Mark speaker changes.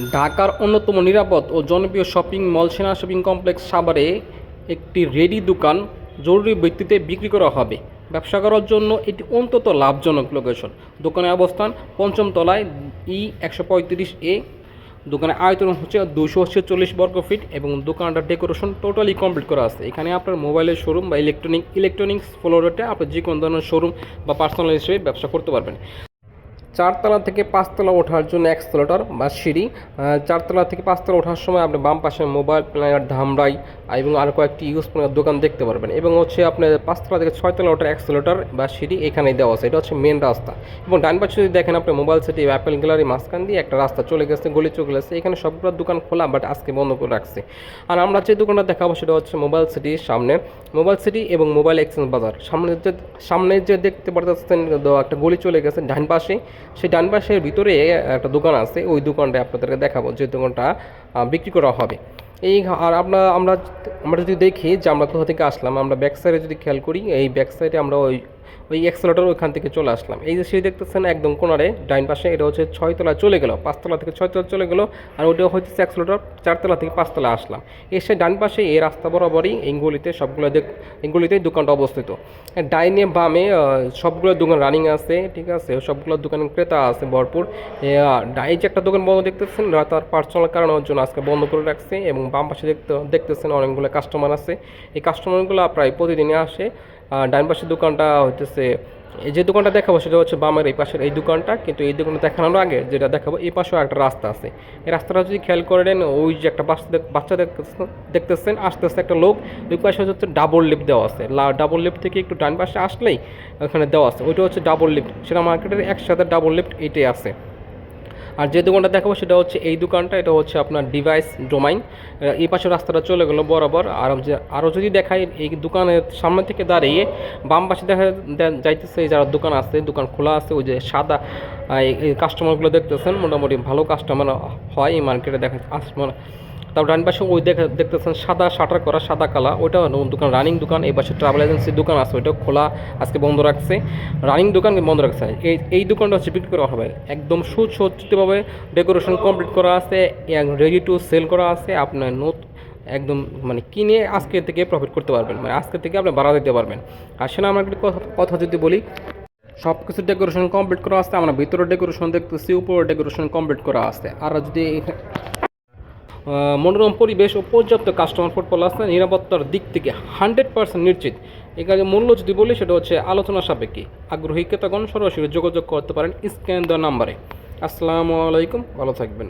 Speaker 1: ঢাকার অন্যতম নিরাপদ ও জনপ্রিয় শপিং মল সেনা শপিং কমপ্লেক্স সাভারে একটি রেডি দোকান জরুরি ভিত্তিতে বিক্রি করা হবে। ব্যবসা করার জন্য এটি অন্তত লাভজনক লোকেশন। দোকানের অবস্থান পঞ্চম তলায় E135A। দোকানের আয়তন হচ্ছে 246 বর্গ ফিট এবং দোকানটার ডেকোরেশন টোটালি কমপ্লিট করা আছে। এখানে আপনার মোবাইলের শোরুম বা ইলেকট্রনিক্স ফ্লোরেটে আপনি যে কোনো ধরনের শোরুম বা পার্সোনাল হিসেবে ব্যবসা করতে পারবেন। চারতলা থেকে পাঁচতলা ওঠার জন্য এক্সেলেটর বা সিঁড়ি। চারতলা থেকে পাঁচতলা ওঠার সময় আপনি বাম পাশে মোবাইল প্ল্যানার, ধামরাই এবং আরও কয়েকটি ইউজ দোকান দেখতে পারবেন। এবং হচ্ছে আপনার পাঁচতলা থেকে ছয়তলা ওঠার এক্সেলেটর বা সিঁড়ি এখানেই দেওয়া আছে। এটা হচ্ছে মেন রাস্তা। এবং ডান পাশে যদি দেখেন আপনি মোবাইল সিটি অ্যাপেল গ্যালারি মাঝখান দিয়ে একটা রাস্তা চলে গেছে, গলি চলে গেছে। এখানে সবগুলো দোকান খোলা, বাট আজকে বন্ধ করে রাখছে। আর আমরা যে দোকানটা দেখাবো সেটা হচ্ছে মোবাইল সিটির সামনে, মোবাইল সিটি এবং মোবাইল এক্সচেঞ্জ বাজার সামনে যে দেখতে পাচ্ছেন একটা গলি চলে গেছে ডান পাশে, সেই ডান পাশের ভিতরে একটা দোকান আছে। ওই দোকানটা আপনাদেরকে দেখাবো, যে দোকানটা বিক্রি করা হবে। আর আমরা যদি দেখি যে আমরা কোথা থেকে আসলাম, আমরা ব্যাক সাইডে যদি খেয়াল করি, এই ব্যাক সাইডে আমরা ওই এক্সেলেটর ওইখান থেকে চলে আসলাম। এই যে সিঁড়ি দেখতেছেন একদম কোনারে ডাইন পাশে, এটা হচ্ছে ছয়তলা চলে গেল, পাঁচতলা থেকে ছয়তলা চলে গেল। আর ওইটা হচ্ছে এক্সেলেটর, চারতলা থেকে পাঁচতলা আসলাম। এসে ডান পাশে এই রাস্তা বরাবরই এই গলিতেই দোকানটা অবস্থিত। ডাইনে বামে সবগুলো দোকান রানিং আছে, ঠিক আছে, সবগুলো দোকান ক্রেতা আছে ভরপুর। এই যে একটা দোকান বন্ধ দেখতেছেন, তার পার্সোনাল কারণের জন্য আজকে বন্ধ করে রাখছে। এবং বাম পাশে দেখতেছেন অনেকগুলো কাস্টমার আছে। এই কাস্টমারগুলো প্রায় প্রতিদিনই আসে। ডান পাশের দোকানটা হইতেছে, এই যে দোকানটা দেখাবো সেটা হচ্ছে বামের এই পাশের এই দোকানটা। কিন্তু এই দোকানটা দেখানোর আগে যেটা দেখাবো, এই পাশেও একটা রাস্তা আছে। এই রাস্তাটা যদি খেয়াল করেন, ওই যে একটা বাচ্চা দেখতেছেন আসতেছে একটা লোক, ওই পাশে হচ্ছে ডাবল লিফট দেওয়া আছে। ডাবল লিফট থেকে একটু ডান পাশে আসলেই ওখানে দেওয়া আছে, ওইটা হচ্ছে ডাবল লিফট। সেটা মার্কেটের একসাথে ডাবল লিফট এইটাই আছে। আর যে দোকানটা দেখাবো সেটা হচ্ছে এই দোকানটা, এটা হচ্ছে আপনার ডিভাইস ডোমাইন। এই পাশে রাস্তাটা চলে গেলো বরাবর। আরও যদি দেখাই, এই দোকানের সামনে থেকে দাঁড়িয়ে বাম পাশে যাইতেছে যারা দোকান আছে, দোকান খোলা আছে। ওই যে সাদা এই কাস্টমারগুলো দেখতেছেন, মোটামুটি ভালো কাস্টমার হয় এই মার্কেটে দেখা মানে। তারপর ডান পাশে ওই দেখতেছেন সাদা শাটার করা, সাদা কালা, ওইটা দোকান রানিং দোকান। এই পাশে ট্রাভেল এজেন্সির দোকান আছে, ওইটাও খোলা, আজকে বন্ধ রাখছে। রানিং দোকান বন্ধ রাখছে। এই দোকানটা হচ্ছে বিক্রি করা হবে, একদম সুসজ্জিতভাবে ডেকোরেশন কমপ্লিট করা আছে, রেডি টু সেল করা আছে। আপনার একদম মানে কিনে আজকে থেকে প্রফিট করতে পারবেন, মানে আজকে থেকে আপনি বাড়া দিতে পারবেন। আর সেটা আমার একটি কথা যদি বলি, সব কিছু ডেকোরেশন কমপ্লিট করা আছে। আমরা ভিতরে ডেকোরেশন দেখতেছি, উপরে ডেকোরেশন কমপ্লিট করা আছে। আর যদি মনোরম পরিবেশ ও পর্যাপ্ত কাস্টমার ফুটফল আছে, নিরাপত্তার দিক থেকে 100% নিশ্চিত। এই কাজে মূল্য যদি বলি সেটা হচ্ছে আলোচনা সাপেক্ষে। আগ্রহী ক্রেতাগণ সরাসরি যোগাযোগ করতে পারেন স্ক্যান দেওয়া নাম্বারে। আসসালামু আলাইকুম, ভালো থাকবেন।